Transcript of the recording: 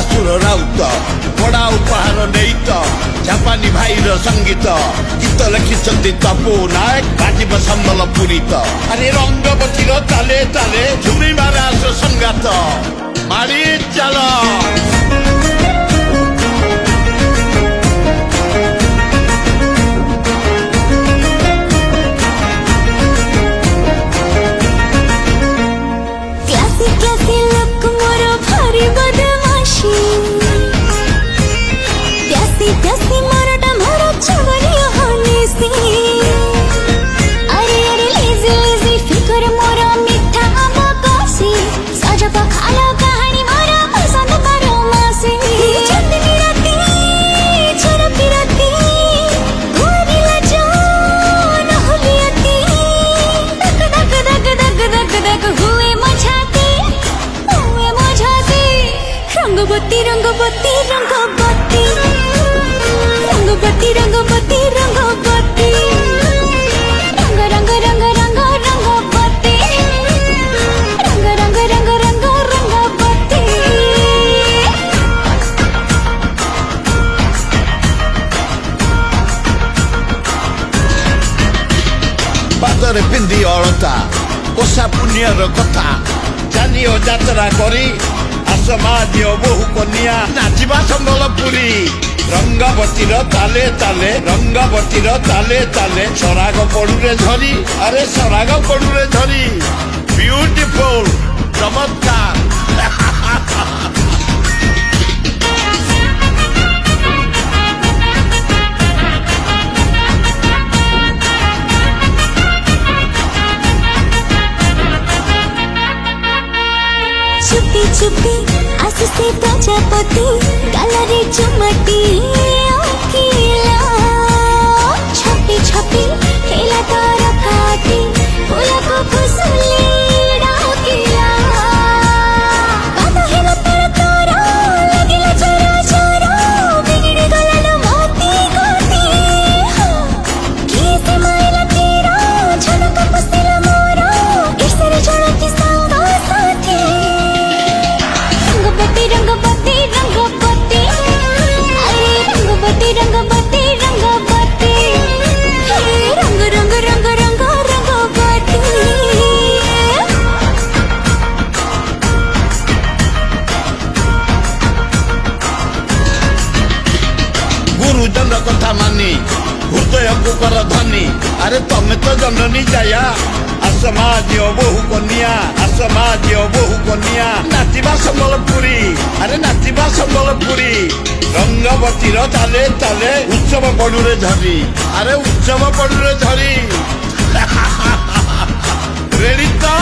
सुर राउत बड़ा उपहार नहीं तो जापानी भाई संगीत गीत लिखिंट तपु नायक बाजिब सम्बलपुरी तो अरे रंगवती ताले ताले झुमी मारा संगात मारी चल रंगवती रंगवती रंगवती रंगवती रंगवती रंगवती रंग रंग रंग रंग रंगवती रंग रंग रंग रंग रंगवती पादरे पिंधि अलता ओषा पुण्यर कथा जानियो यात्रा करी समाज बहु कन्या नाचिबा सम्बलपुरी रंगवती ताले ताले रंगवती ताले ताले सराग पड़ुरे धरी अरे सराग पड़ुरे धरी ब्यूटीफुल चमत्कार चुपी चुपी आससे प्रजापति गालरे चुमटी ओकिला छपी छपी खेला तार काटी फूला को फुसली डाकिला बाधा है न तर तारा लगिला चोरा चोरा बिगड़ी गलन माती गोती किसे मायला तेरा झनक पुसला मोरा इसरे चढ़ती संगा साथी रंगवती रंगवती रंगवती अरे रंगवती रंगवती रंगवती रंग रंग रंग रंग रंगवती गुरुजन कथा मानी हृदय को कर धनी अरे तमें तो जननी जाया असमाज बहु कन्या असमाज बहु कन्या नाचिबा सम्बलपुरी अरे नाचिबा सम्बलपुरी रंगवती ताले ताले उत्सव पड़ुरे धरी अरे उत्सव पड़ुरे धरी रेडी तो